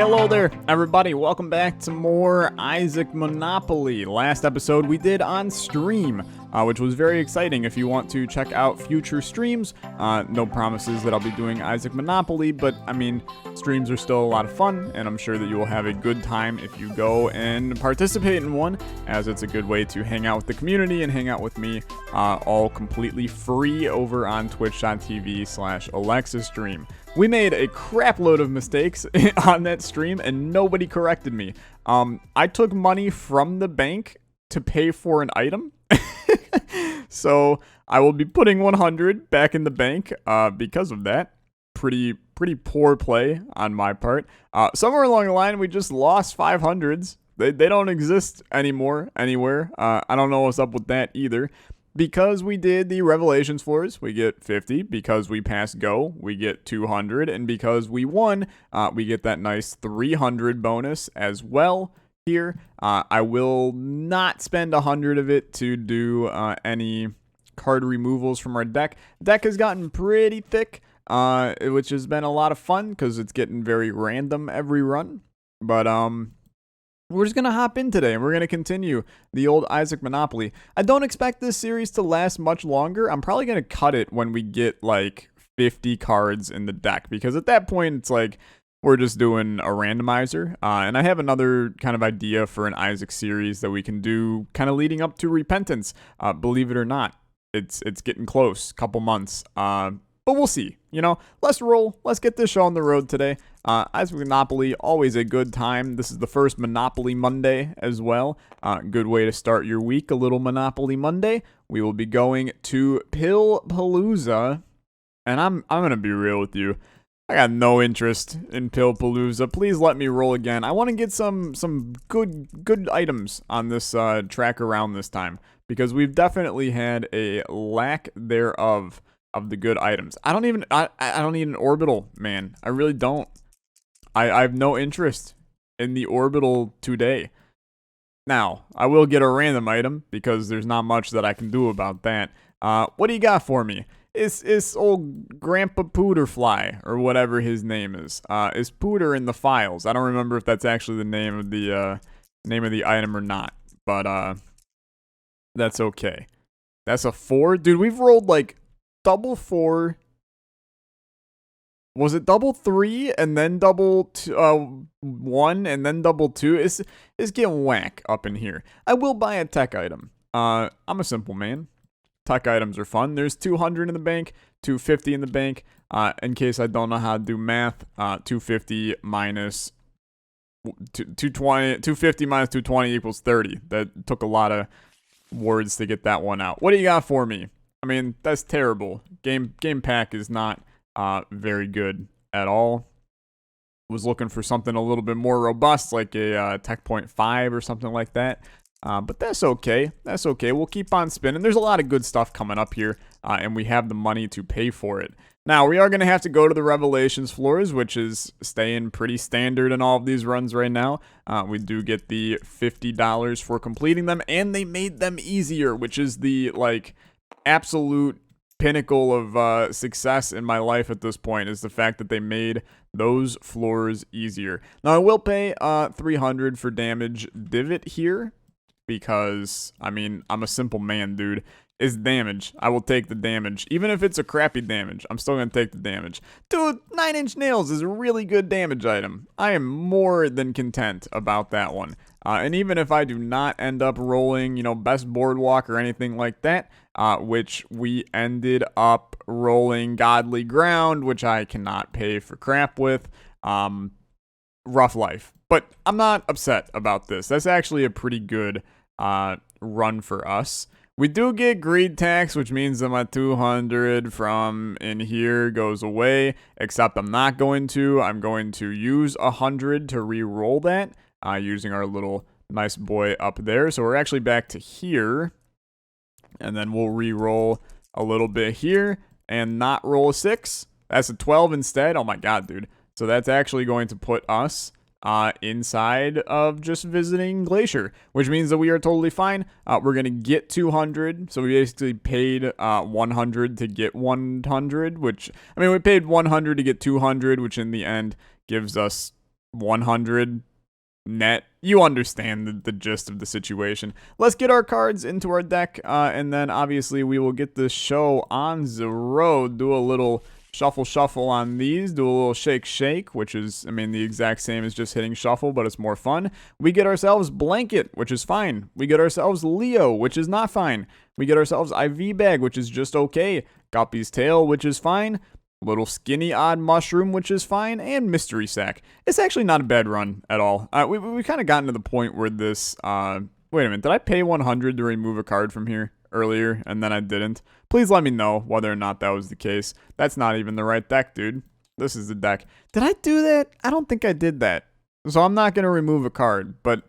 Hello there, everybody. Welcome back to more Isaac Monopoly. Last episode we did on stream, which was very exciting. If you want to check out future streams, no promises that I'll be doing Isaac Monopoly, but I mean, streams are still a lot of fun, and I'm sure that you will have a good time if you go and participate in one, as it's a good way to hang out with the community and hang out with me, all completely free over on twitch.tv/Olexa stream. We made a crap load of mistakes on that stream, and nobody corrected me. I took money from the bank to pay for an item. So I will be putting 100 back in the bank because of that. Pretty poor play on my part. Somewhere along the line, we just lost 500s. They don't exist anymore anywhere. I don't know what's up with that either. Because we did the Revelations floors, we get 50. Because we passed Go, we get 200. And because we won, we get that nice 300 bonus as well here. I will not spend 100 of it to do any card removals from our deck. Deck has gotten pretty thick, which has been a lot of fun because it's getting very random every run. But, we're just going to hop in today, and we're going to continue the old Isaac Monopoly. I don't expect this series to last much longer. I'm probably going to cut it when we get, like, 50 cards in the deck, because at that point, it's like, we're just doing a randomizer. And I have another kind of idea for an Isaac series that we can do kind of leading up to Repentance. Believe it or not, it's getting close, couple months. But we'll see, you know. Let's roll. Let's get this show on the road today. Isaac Monopoly, always a good time. This is the first Monopoly Monday as well. Good way to start your week, a little Monopoly Monday. We will be going to Pillpalooza, and I'm gonna be real with you. I got no interest in Pillpalooza. Please let me roll again. I want to get some good items on this track around this time, because we've definitely had a lack thereof of the good items. I don't need an orbital, man. I really don't. I have no interest in the orbital today. Now, I will get a random item because there's not much that I can do about that. What do you got for me? Is old Grandpa Pooterfly, or whatever his name is Pooter in the files. I don't remember if that's actually the name of the item or not, but that's okay. That's a 4, dude. We've rolled like double 4. Was it double 3 and then double 1 and then double 2? It's getting whack up in here. I will buy a tech item. I'm a simple man. Tech items are fun. There's 200 in the bank, 250 in the bank. In case I don't know how to do math, 250 minus 220. 250 minus 220 equals 30. That took a lot of words to get that one out. What do you got for me? I mean, that's terrible. Game pack is not very good at all. Was looking for something a little bit more robust, like a Tech Point 5 or something like that. But that's okay. That's okay. We'll keep on spinning. There's a lot of good stuff coming up here, and we have the money to pay for it. Now, we are going to have to go to the Revelations floors, which is staying pretty standard in all of these runs right now. We do get the $50 for completing them, and they made them easier, which is the, like, absolute pinnacle of success in my life at this point, is the fact that they made those floors easier. Now, I will pay 300 for damage divot here, because, I mean, I'm a simple man, dude. It's damage. I will take the damage. Even if it's a crappy damage, I'm still going to take the damage. Dude, 9-inch nails is a really good damage item. I am more than content about that one. And even if I do not end up rolling, you know, best boardwalk or anything like that, which we ended up rolling godly ground, which I cannot pay for crap with, rough life. But I'm not upset about this. That's actually a pretty good run for us. We do get greed tax, which means that my 200 from in here goes away, except I'm not going to. I'm going to use 100 to re-roll that, using our little nice boy up there. So we're actually back to here, and then we'll re-roll a little bit here and not roll a 6. That's a 12 instead. Oh my god, dude. So that's actually going to put us inside of just visiting Glacier, which means that we are totally fine. We're going to get 200, so we basically paid 100 to get 100, which, I mean, we paid 100 to get 200, which in the end gives us 100 net. You understand the gist of the situation. Let's get our cards into our deck, and then obviously we will get this show on the road. Do a little shuffle on these, do a little shake, which is, I mean, the exact same as just hitting shuffle, but it's more fun. We get ourselves Blanket, which is fine. We get ourselves Leo, which is not fine. We get ourselves IV Bag, which is just okay. Guppy's Tail, which is fine. Little Skinny Odd Mushroom, which is fine. And Mystery Sack. It's actually not a bad run at all. We kind of gotten to the point where this, wait a minute, did I pay 100 to remove a card from here earlier, and then I didn't? Please let me know whether or not that was the case. That's not even the right deck, dude. This is the deck. Did I do that? I don't think I did that. So I'm not going to remove a card, but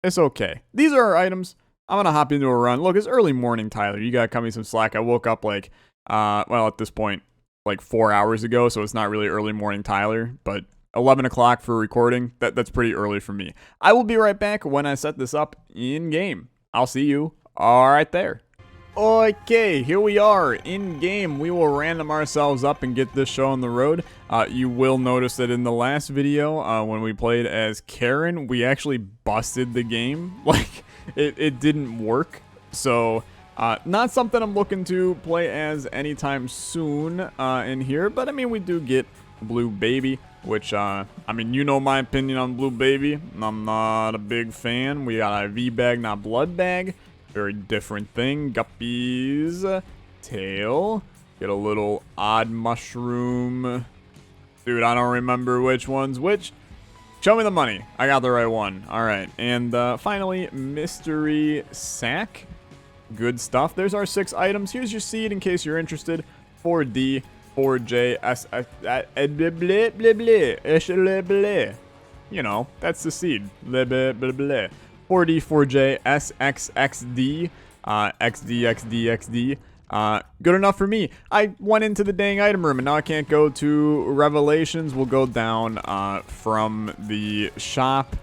it's okay. These are our items. I'm going to hop into a run. Look, it's early morning, Tyler. You got to cut me some slack. I woke up like, well, at this point, like 4 hours ago, so it's not really early morning, Tyler, but 11 o'clock for recording, that's pretty early for me. I will be right back when I set this up in game. I'll see you all right there. Okay, here we are in game. We will random ourselves up and get this show on the road. You will notice that in the last video, when we played as Karen, we actually busted the game. Like, it didn't work. So, not something I'm looking to play as anytime soon in here. But, I mean, we do get Blue Baby, which, I mean, you know my opinion on Blue Baby. I'm not a big fan. We got IV Bag, not Blood Bag. Very different thing. Guppy's Tail. Get a little Odd Mushroom. Dude, I don't remember which one's which. Show me the money. I got the right one. All right. And finally, Mystery Sack. Good stuff. There's our 6 items. Here's your seed in case you're interested. 4D, 4J, S, you know, that's the seed. 4D, 4J, S, X, XD, XD. Good enough for me. I went into the dang item room and now I can't go to Revelations. We'll go down from the shop.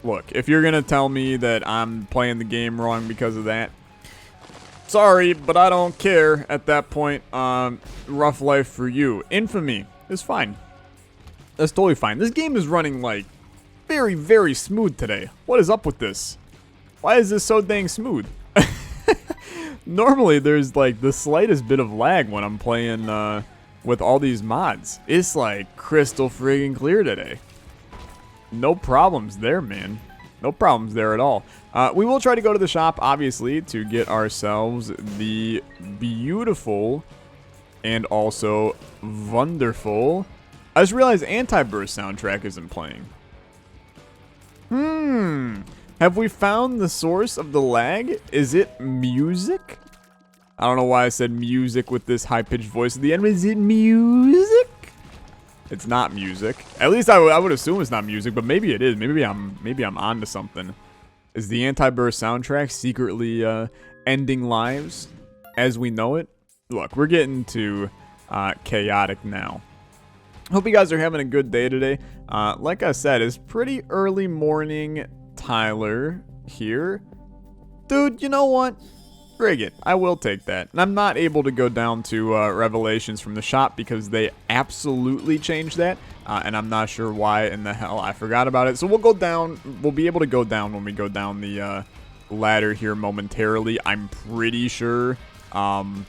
Look, if you're going to tell me that I'm playing the game wrong because of that, sorry, but I don't care at that point. Rough life for you. Infamy is fine. That's totally fine. This game is running like very, very smooth today. What is up with this? Why is this so dang smooth? Normally, there's like the slightest bit of lag when I'm playing with all these mods. It's like crystal friggin' clear today. No problems there, man. No problems there at all. We will try to go to the shop, obviously, to get ourselves the beautiful and also wonderful. I just realized Anti-Burst soundtrack isn't playing. Have we found the source of the lag? Is it music? I don't know why I said music with this high-pitched voice at the end. Is it music? It's not music. At least I would assume it's not music, but maybe it is. Maybe I'm onto something. Is the Anti-Burst soundtrack secretly ending lives as we know it? Look, we're getting to chaotic now. Hope you guys are having a good day today. Like I said, it's pretty early morning, Tyler here. Dude, you know what? Frig it. I will take that. And I'm not able to go down to Revelations from the shop because they absolutely changed that. And I'm not sure why in the hell I forgot about it. So we'll go down. We'll be able to go down when we go down the ladder here momentarily. I'm pretty sure. And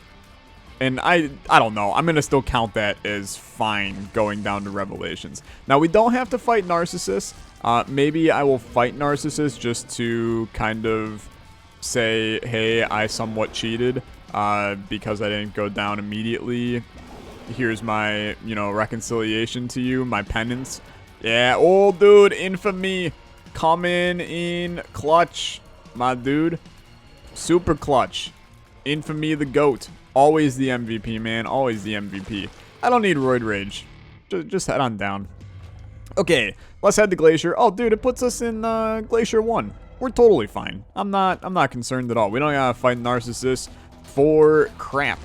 I don't know. I'm going to still count that as fine going down to Revelations. Now, we don't have to fight Narcissus. Maybe I will fight Narcissus just to kind of say, hey, I somewhat cheated because I didn't go down immediately. Here's my, reconciliation to you, my penance. Yeah, old dude, infamy coming in clutch, my dude. Super clutch. Infamy the GOAT. Always the MVP, man. Always the MVP. I don't need Roid Rage. Just head on down. Okay, let's head to Glacier. Oh, dude, it puts us in Glacier 1. We're totally fine. I'm not concerned at all. We don't gotta fight Narcissus for crap.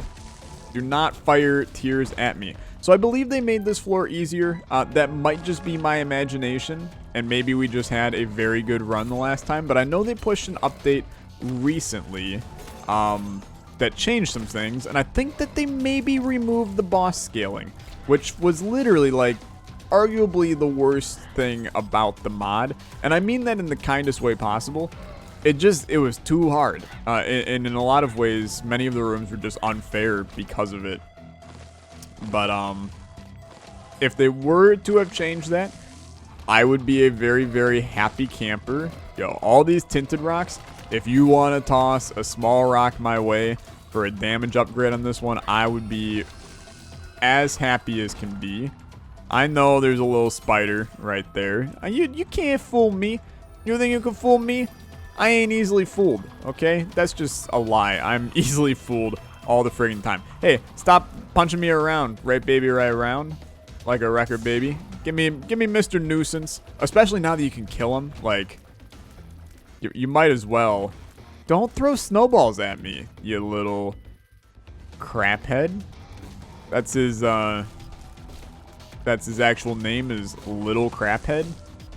Do not fire tears at me. So I believe they made this floor easier. That might just be my imagination, and maybe we just had a very good run the last time. But I know they pushed an update recently that changed some things, and I think that they maybe removed the boss scaling, which was literally like arguably the worst thing about the mod, and I mean that in the kindest way possible. It was too hard, and in a lot of ways, many of the rooms were just unfair because of it. But if they were to have changed that, I would be a very, very happy camper. Yo, all these tinted rocks, if you want to toss a small rock my way for a damage upgrade on this one, I would be as happy as can be. I know there's a little spider right there. You can't fool me. You think you can fool me? I ain't easily fooled, okay? That's just a lie. I'm easily fooled all the friggin' time. Hey, stop punching me around. Right, baby, right around. Like a record, baby. Give me Mr. Nuisance. Especially now that you can kill him. Like, you might as well. Don't throw snowballs at me, you little craphead. That's his actual name is Little Craphead.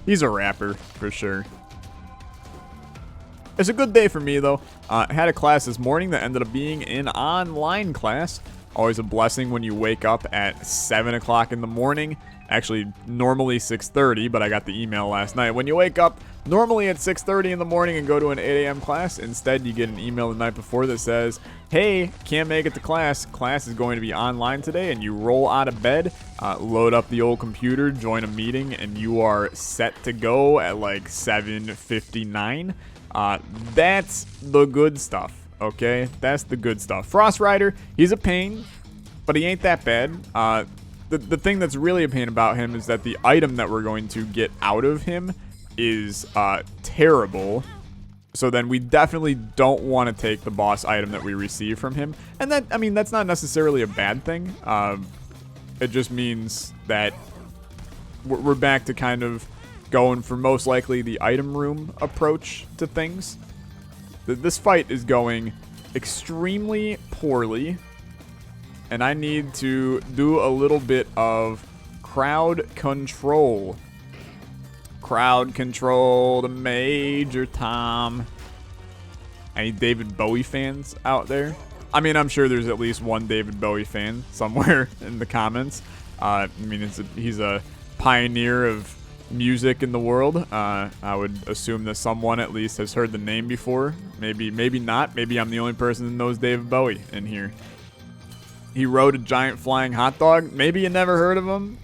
He's a rapper, for sure. It's a good day for me, though. I had a class this morning that ended up being an online class. Always a blessing when you wake up at 7 o'clock in the morning. Actually, normally 6:30, but I got the email last night. When you wake up normally at 6:30 in the morning and go to an 8 a.m. class, instead you get an email the night before that says, hey, can't make it to class. Class is going to be online today, and you roll out of bed, load up the old computer, join a meeting, and you are set to go at like 7:59. That's the good stuff, okay? That's the good stuff. Frost Rider, he's a pain, but he ain't that bad. The thing that's really a pain about him is that the item that we're going to get out of him is terrible. So then we definitely don't want to take the boss item that we receive from him. And that, I mean, that's not necessarily a bad thing. It just means that we're back to kind of going for most likely the item room approach to things. This fight is going extremely poorly, and I need to do a little bit of crowd control. Crowd control to Major Tom. Any David Bowie fans out there? I mean, I'm sure there's at least one David Bowie fan somewhere in the comments. I mean, he's a pioneer of music in the world. I would assume that someone at least has heard the name before. Maybe not. Maybe I'm the only person that knows David Bowie in here. He wrote a giant flying hot dog. Maybe you never heard of him.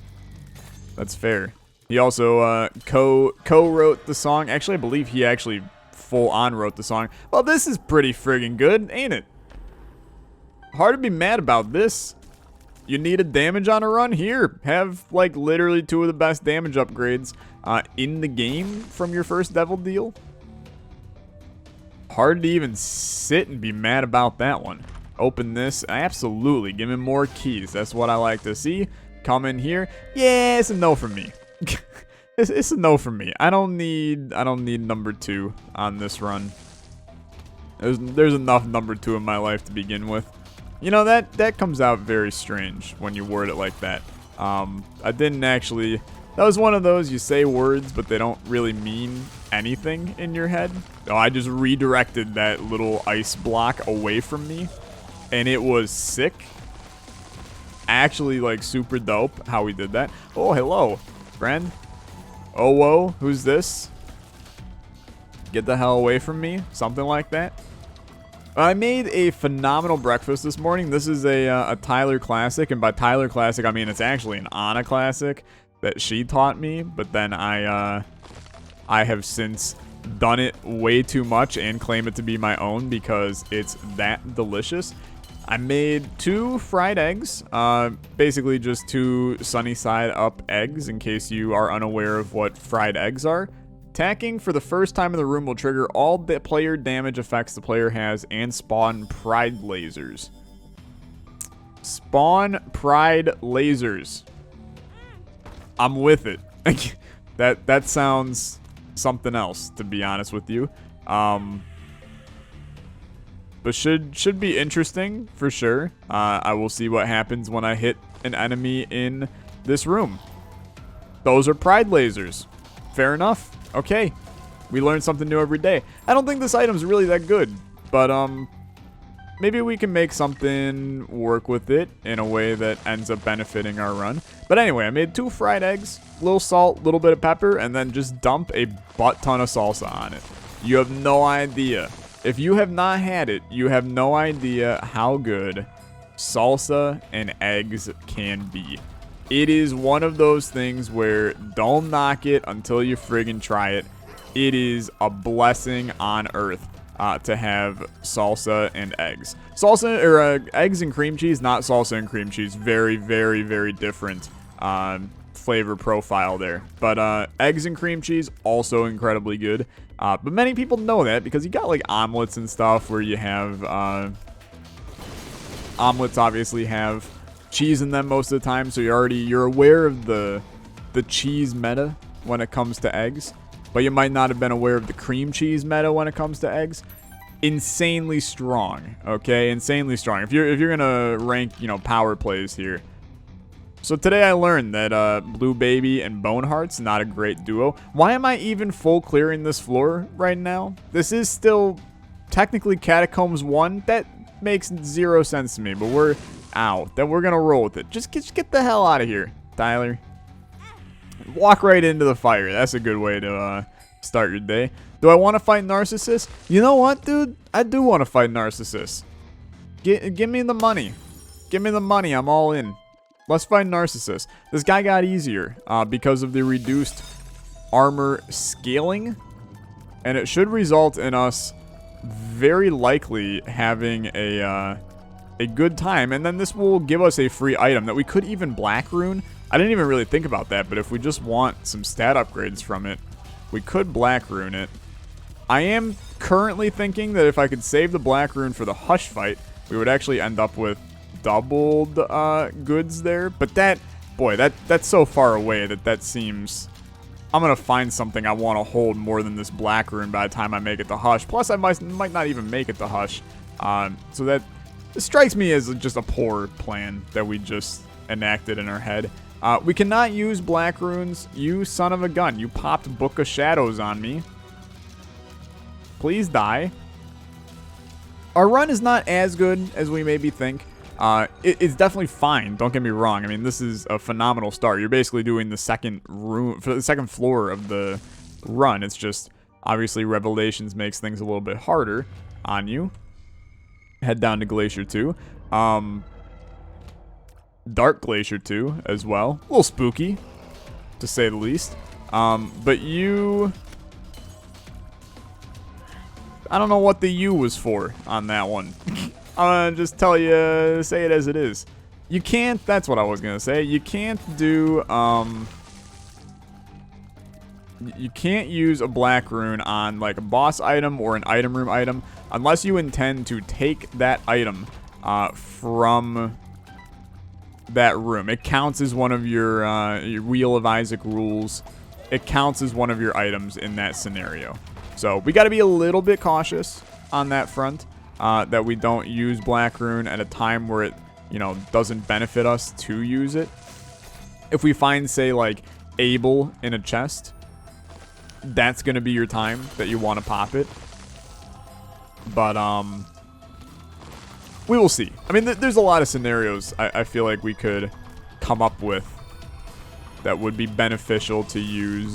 That's fair. He also co-wrote the song. Actually, I believe he actually full-on wrote the song. Well, this is pretty friggin' good, ain't it? Hard to be mad about this. You need a damage on a run? Here, have like literally 2 of the best damage upgrades in the game from your first devil deal. Hard to even sit and be mad about that one. Open this. Absolutely. Give me more keys. That's what I like to see. Come in here. Yeah, it's a no from me. It's a no from me. I don't need number 2 on this run. There's enough number 2 in my life to begin with. You know, that comes out very strange when you word it like that. I didn't actually... That was one of those, you say words, but they don't really mean anything in your head. Oh, I just redirected that little ice block away from me, and it was sick. Actually, like, super dope how we did that. Oh, hello, friend. Oh, whoa, who's this? Get the hell away from me. Something like that. I made a phenomenal breakfast this morning. This is a Tyler classic, and by Tyler classic, I mean it's actually an Anna classic that she taught me, but then I have since done it way too much and claim it to be my own because it's that delicious. I made 2 fried eggs, basically just 2 sunny side up eggs in case you are unaware of what fried eggs are. Attacking for the first time in the room will trigger all the player damage effects the player has and spawn pride lasers. Spawn pride lasers. I'm with it. That sounds something else, to be honest with you. But should be interesting for sure. I will see what happens when I hit an enemy in this room. Those are pride lasers. Fair enough. Okay, we learn something new every day. I don't think this item's really that good, but maybe we can make something work with it in a way that ends up benefiting our run. But anyway, I made 2 fried eggs, a little salt, a little bit of pepper, and then just dump a butt ton of salsa on it. You have no idea. If you have not had it, you have no idea how good salsa and eggs can be. It is one of those things where don't knock it until you friggin' try it. It is a blessing on earth to have salsa and eggs. Salsa or eggs and cream cheese, not salsa and cream cheese. Very, very, very different flavor profile there. But eggs and cream cheese, also incredibly good. But many people know that because you got like omelets and stuff where you have omelets obviously have cheese in them most of the time, so you're aware of the cheese meta when it comes to eggs, but you might not have been aware of the cream cheese meta when it comes to eggs. Insanely strong, okay? Insanely strong. If you're gonna rank, power plays here. So today I learned that Blue Baby and Boneheart's not a great duo. Why am I even full clearing this floor right now? This is still technically Catacombs 1. That makes 0 sense to me, but we're out. Then we're gonna roll with it. Just get the hell out of here, Tyler. Walk right into the fire. That's a good way to start your day. Do I want to fight Narcissus? You know what, dude? I do want to fight Narcissus. Give me the money. Give me the money. I'm all in. Let's fight Narcissus. This guy got easier because of the reduced armor scaling, and it should result in us very likely having a good time. And then this will give us a free item that we could even black rune. I didn't even really think about that, but if we just want some stat upgrades from it, we could black rune it. I am currently thinking that if I could save the black rune for the Hush fight, we would actually end up with doubled goods there. But that's so far away that seems... I'm going to find something I want to hold more than this black rune by the time I make it to Hush. Plus, I might not even make it to Hush. So that strikes me as just a poor plan that we just enacted in our head. We cannot use black runes. You son of a gun. You popped Book of Shadows on me. Please die. Our run is not as good as we maybe think. It's definitely fine. Don't get me wrong. I mean, this is a phenomenal start. You're basically doing the second room, for the second floor of the run. It's just obviously Revelations makes things a little bit harder on you. Head down to Glacier 2. Dark Glacier 2 as well. A little spooky, to say the least. But you... I don't know what the U was for on that one. I'm gonna just tell you, say it as it is. You can't, that's what I was gonna say. You can't do, you can't use a black rune on like a boss item or an item room item unless you intend to take that item from that room. It counts as one of your Wheel of Isaac rules. It counts as one of your items in that scenario. So we got to be a little bit cautious on that front, that we don't use black rune at a time where it, doesn't benefit us to use it. If we find, say, like Abel in a chest, that's going to be your time that you want to pop it. But we will see. I mean, there's a lot of scenarios I feel like we could come up with that would be beneficial to use.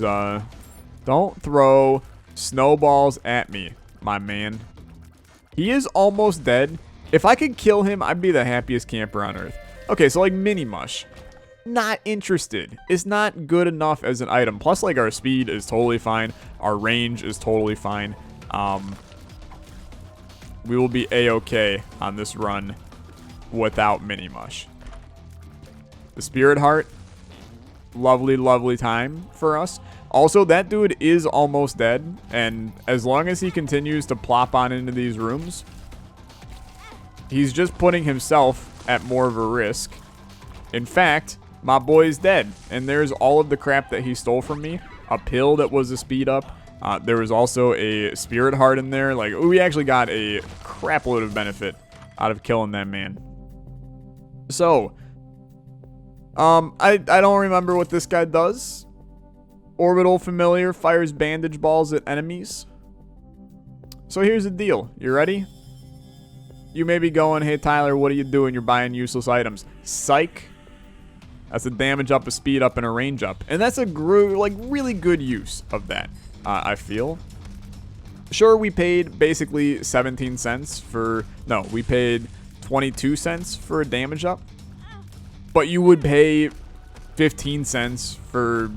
Don't throw snowballs at me, my man. He is almost dead. If I could kill him, I'd be the happiest camper on earth. Okay, so like Mini Mush. Not interested. It's not good enough as an item. Plus, like, our speed is totally fine. Our range is totally fine. We will be A-okay on this run without Mini Mush. The Spirit Heart. Lovely, lovely time for us. Also, that dude is almost dead, and as long as he continues to plop on into these rooms, he's just putting himself at more of a risk. In fact, my boy's dead, and there's all of the crap that he stole from me. A pill that was a speed up. There was also a Spirit Heart in there. Like, we actually got a crap load of benefit out of killing that man. So, I don't remember what this guy does. Orbital Familiar fires bandage balls at enemies. So here's the deal. You ready? You may be going, hey, Tyler, what are you doing? You're buying useless items. Psych. That's a damage up, a speed up, and a range up. And that's a really good use of that, I feel. Sure, we paid basically 17 cents for... No, we paid 22 cents for a damage up. But you would pay 15 cents for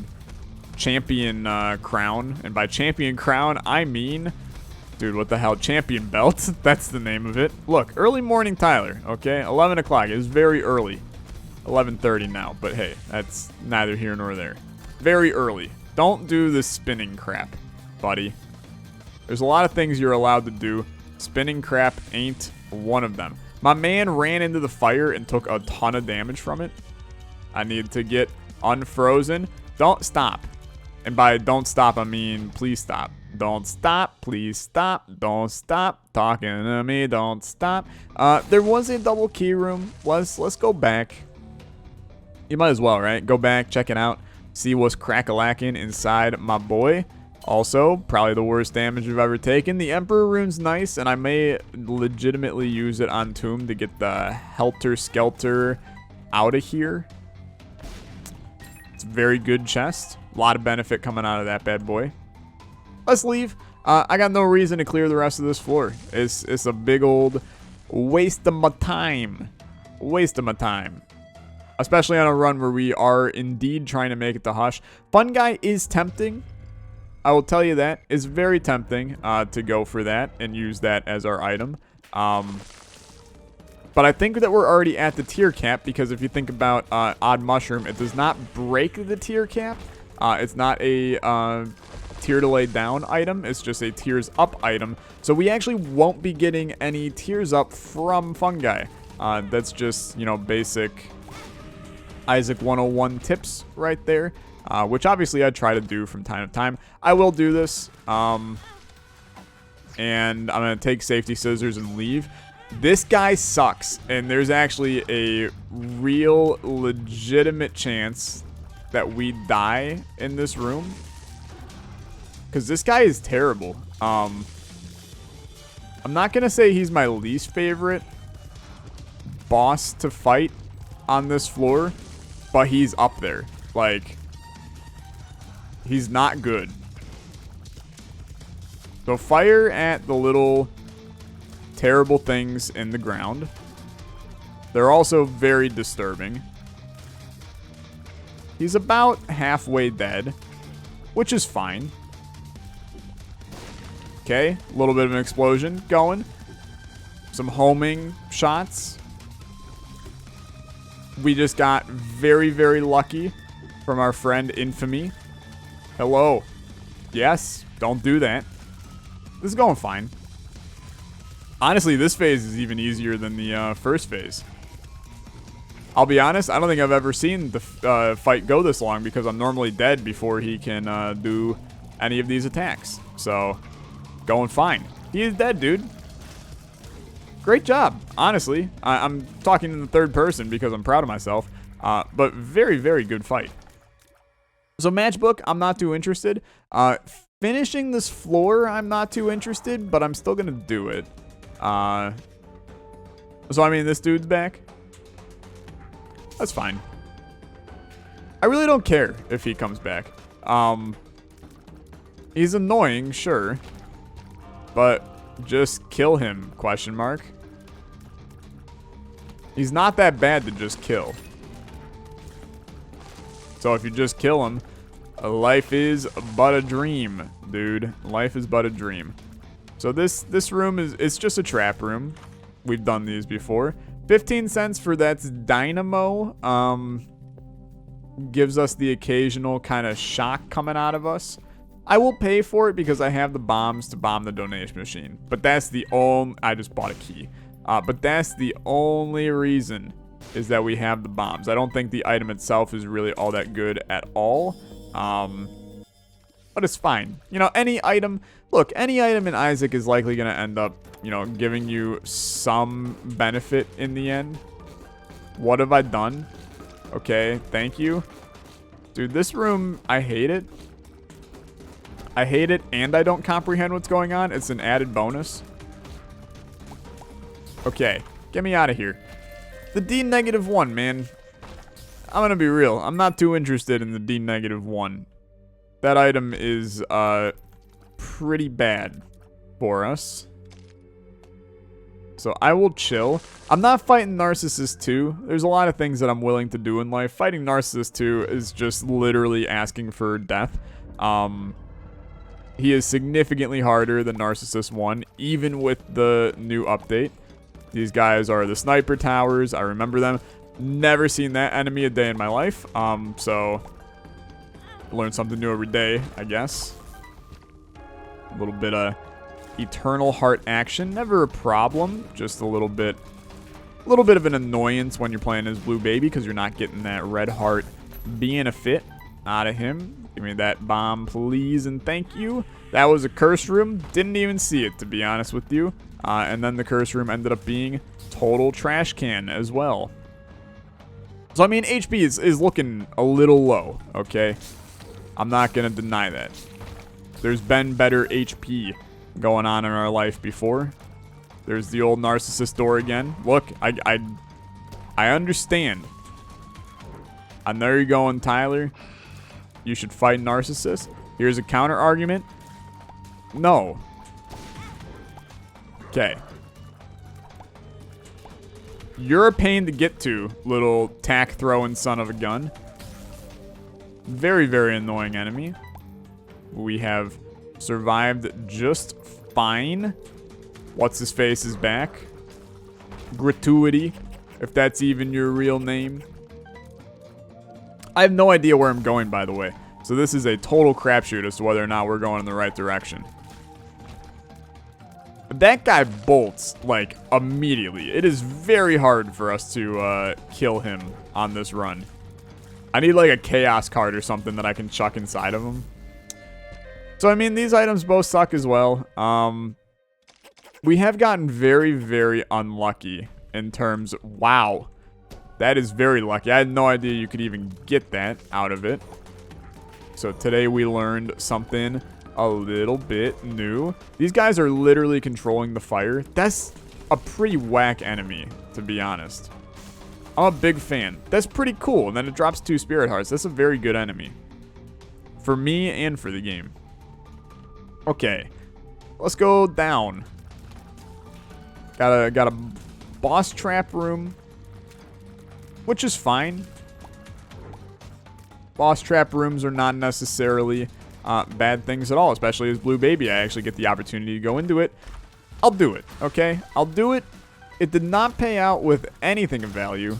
champion crown. And by champion crown, I mean... Dude, what the hell? Champion belt? That's the name of it. Look, early morning Tyler, okay? 11 o'clock. It was very early. 11:30 now, but hey, that's neither here nor there. Very early. Don't do the spinning crap, buddy. There's a lot of things you're allowed to do. Spinning crap ain't one of them. My man ran into the fire and took a ton of damage from it. I need to get unfrozen. Don't stop. And by don't stop, I mean please stop. Don't stop. Please stop. Don't stop talking to me. Don't stop. There was a double key room. Let's go back. You might as well, right? Go back, check it out, see what's crack-a-lacking inside my boy. Also, probably the worst damage we've ever taken. The Emperor rune's nice, and I may legitimately use it on Tomb to get the helter-skelter out of here. It's a very good chest. A lot of benefit coming out of that bad boy. Let's leave. I got no reason to clear the rest of this floor. It's a big old waste of my time. Waste of my time. Especially on a run where we are indeed trying to make it to Hush. Fun Guy is tempting. I will tell you that. It's very tempting to go for that and use that as our item. But I think that we're already at the tier cap because if you think about Odd Mushroom, it does not break the tier cap. It's not a tier to lay down item. It's just a tiers up item. So we actually won't be getting any tiers up from Fun Guy. That's just, you know, basic... Isaac 101 tips right there, which obviously I try to do from time to time. I will do this, and I'm going to take safety scissors and leave. This guy sucks, and there's actually a real legitimate chance that we die in this room, because this guy is terrible. I'm not going to say he's my least favorite boss to fight on this floor, but he's up there. Like, he's not good. So fire at the little terrible things in the ground. They're also very disturbing. He's about halfway dead, which is fine. Okay, a little bit of an explosion going. Some homing shots. We just got very, very lucky from our friend Infamy. Hello. Yes, don't do that. This is going fine. Honestly, this phase is even easier than the first phase. I'll be honest, I don't think I've ever seen the fight go this long because I'm normally dead before he can do any of these attacks. So, going fine. He is dead, dude. Great job, honestly. I'm talking in the third person because I'm proud of myself. But very, very good fight. So matchbook, I'm not too interested. Finishing this floor, I'm not too interested, but I'm still going to do it. So, I mean, this dude's back. That's fine. I really don't care if he comes back. He's annoying, sure. But just kill him, question mark. He's not that bad to just kill. So if you just kill him, life is but a dream, dude. Life is but a dream. So this room it's just a trap room. We've done these before. 15 cents for that's dynamo. Gives us the occasional kind of shock coming out of us. I will pay for it because I have the bombs to bomb the donation machine. But that's the only... I just bought a key. But that's the only reason is that we have the bombs. I don't think the item itself is really all that good at all. But it's fine. You know, any item... Look, any item in Isaac is likely going to end up, you know, giving you some benefit in the end. What have I done? Okay, thank you. Dude, this room, I hate it. I hate it, and I don't comprehend what's going on. It's an added bonus. Okay, get me out of here. The D-1, man. I'm gonna be real. I'm not too interested in the D-1. That item is pretty bad for us. So I will chill. I'm not fighting Narcissus 2. There's a lot of things that I'm willing to do in life. Fighting Narcissus 2 is just literally asking for death. He is significantly harder than Narcissus 1, even with the new update. These guys are the sniper towers. I remember them. Never seen that enemy a day in my life. So learn something new every day, I guess. A little bit of Eternal Heart action, never a problem. Just a little bit of an annoyance when you're playing as Blue Baby because you're not getting that red heart being a fit out of him. Give me that bomb, please, and thank you. That was a curse room. Didn't even see it, to be honest with you. And then the curse room ended up being total trash can as well. So, I mean, HP is looking a little low, okay? I'm not going to deny that. There's been better HP going on in our life before. There's the old Narcissus door again. Look, I understand. And there you going, Tyler. You should fight Narcissus. Here's a counter argument. No. Okay. You're a pain to get to, little tack throwing son of a gun. Very, very annoying enemy. We have survived just fine. What's his face is back. Gratuity, if that's even your real name. I have no idea where I'm going, by the way. So this is a total crapshoot as to whether or not we're going in the right direction. That guy bolts, like, immediately. It is very hard for us to kill him on this run. I need, like, a chaos card or something that I can chuck inside of him. So, I mean, these items both suck as well. We have gotten very, very unlucky in terms... Wow. That is very lucky. I had no idea you could even get that out of it. So, today we learned something a little bit new. These guys are literally controlling the fire. That's a pretty whack enemy, to be honest. I'm a big fan. That's pretty cool. And then it drops 2 spirit hearts. That's a very good enemy. For me and for the game. Okay. Let's go down. Got a boss trap room. Which is fine. Boss trap rooms are not necessarily bad things at all. Especially as Blue Baby. I actually get the opportunity to go into it. I'll do it. Okay? I'll do it. It did not pay out with anything of value.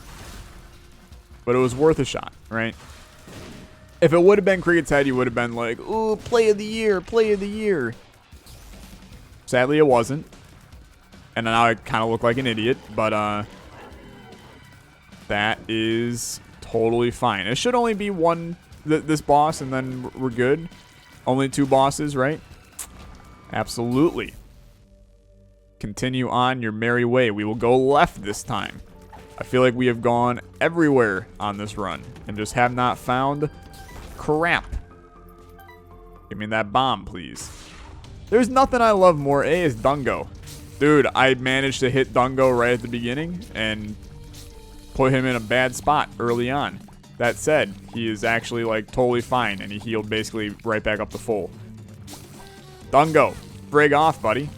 But it was worth a shot, right? If it would have been Cricket's Head, you would have been like, ooh, play of the year, play of the year. Sadly, it wasn't. And now I kind of look like an idiot, but that is totally fine. It should only be one, this boss, and then we're good. Only 2 bosses, right? Absolutely. Continue on your merry way. We will go left this time. I feel like we have gone everywhere on this run and just have not found crap. Give me that bomb, please. There's nothing I love more. A is Dungo. Dude, I managed to hit Dungo right at the beginning and put him in a bad spot early on. That said, he is actually like totally fine and he healed basically right back up to full. Dungo, frig off, buddy.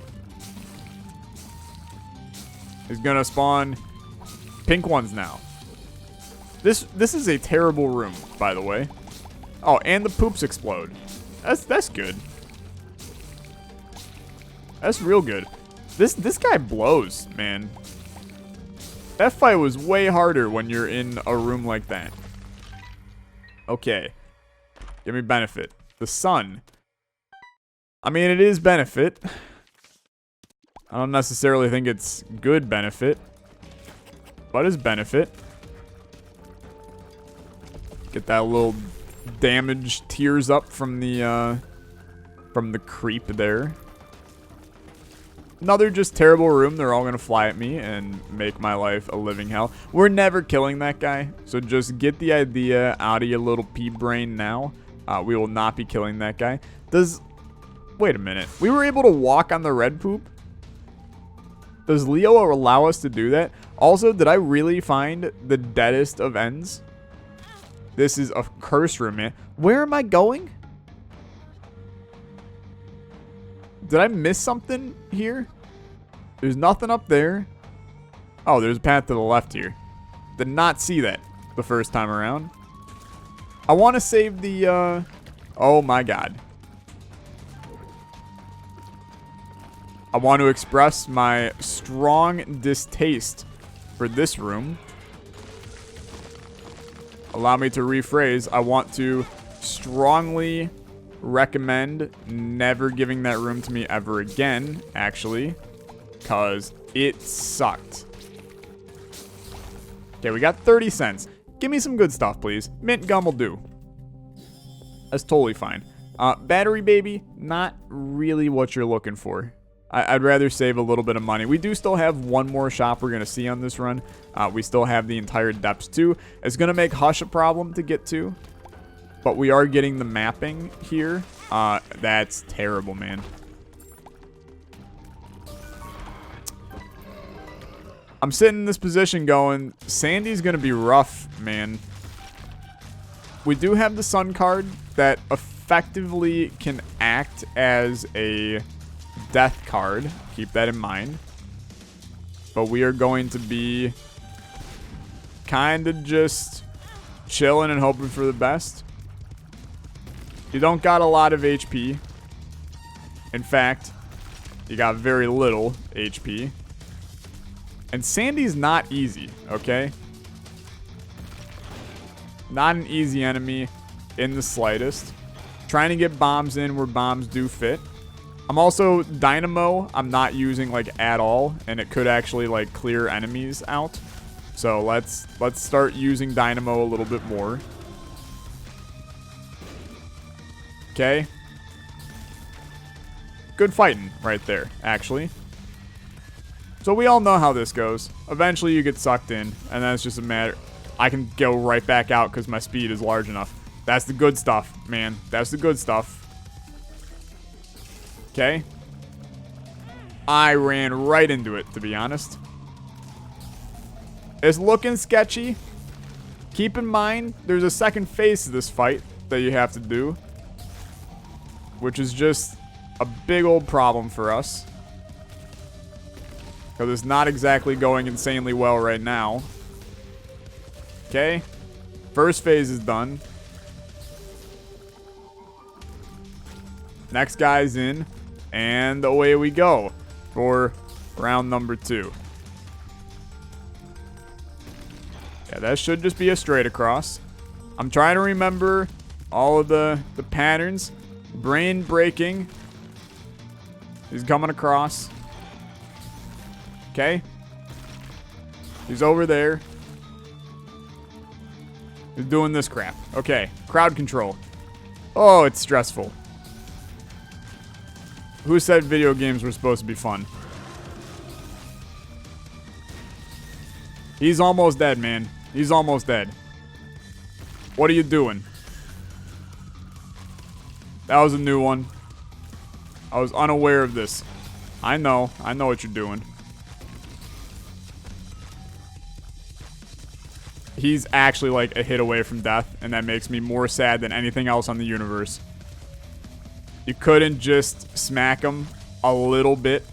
He's gonna spawn pink ones now. This is a terrible room, by the way. Oh, and the poops explode. That's good. That's real good. This guy blows, man. That fight was way harder when you're in a room like that. Okay. Give me benefit. The sun. I mean, it is benefit. I don't necessarily think it's good benefit. But it's benefit. Get that little damage tears up from the creep there. Another just terrible room. They're all going to fly at me and make my life a living hell. We're never killing that guy. So just get the idea out of your little pea brain now. We will not be killing that guy. Wait a minute. We were able to walk on the red poop? Does Leo allow us to do that? Also, did I really find the deadest of ends? This is a curse room, man. Where am I going? Did I miss something here? There's nothing up there. Oh, there's a path to the left here. Did not see that the first time around. I want to save the, oh my god. I want to express my strong distaste for this room. Allow me to rephrase. I want to strongly recommend never giving that room to me ever again, actually, because it sucked. Okay, we got 30 cents. Give me some good stuff, please. Mint gum will do. That's totally fine. Battery baby, not really what you're looking for. I'd rather save a little bit of money. We do still have one more shop we're going to see on this run. We still have the entire depths too. It's going to make Hush a problem to get to. But we are getting the mapping here. That's terrible, man. I'm sitting in this position going, Sandy's going to be rough, man. We do have the Sun card that effectively can act as a death card. Keep that in mind. But we are going to be kind of just chilling and hoping for the best. You don't got a lot of HP. In fact, you got very little HP. And Sandy's not easy, okay? Not an easy enemy in the slightest. Trying to get bombs in where bombs do fit. I'm also Dynamo. I'm not using like at all, and it could actually like clear enemies out. So let's start using Dynamo a little bit more. Okay. Good fighting right there, actually. So we all know how this goes. Eventually you get sucked in, and then it's just a matter. I can go right back out because my speed is large enough. That's the good stuff, man. That's the good stuff. Okay. I ran right into it, to be honest. It's looking sketchy. Keep in mind, there's a second phase to this fight that you have to do, which is just a big old problem for us. Because it's not exactly going insanely well right now. Okay. First phase is done. Next guy's in. And away we go for round number 2. Yeah, that should just be a straight across. I'm trying to remember all of the patterns. Brain breaking. He's coming across. Okay. He's over there. He's doing this crap. Okay. Crowd control. Oh, it's stressful. Who said video games were supposed to be fun? He's almost dead, man. He's almost dead. What are you doing? That was a new one. I was unaware of this. I know what you're doing. He's actually like a hit away from death, and that makes me more sad than anything else on the universe. You couldn't just smack him a little bit.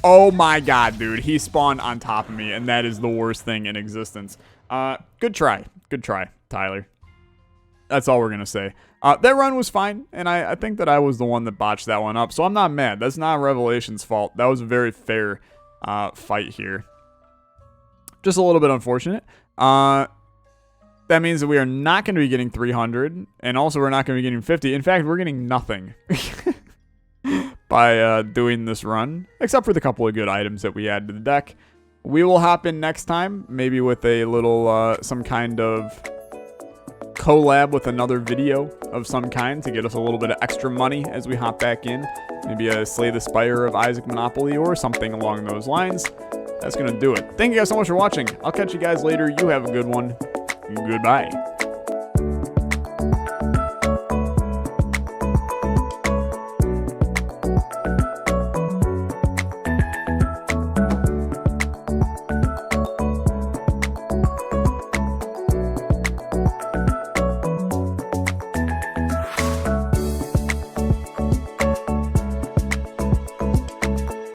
Oh my god, dude. He spawned on top of me, and that is the worst thing in existence. Good try. Good try, Tyler. That's all we're going to say. That run was fine, and I think that I was the one that botched that one up, so I'm not mad. That's not Revelation's fault. That was a very fair fight here. Just a little bit unfortunate. That means that we are not going to be getting 300, and also we're not going to be getting 50. In fact, we're getting nothing by doing this run, except for the couple of good items that we add to the deck. We will hop in next time, maybe with a little, some kind of collab with another video of some kind to get us a little bit of extra money as we hop back in. Maybe a Slay the Spire of Isaac Monopoly or something along those lines. That's going to do it. Thank you guys so much for watching. I'll catch you guys later. You have a good one. Goodbye.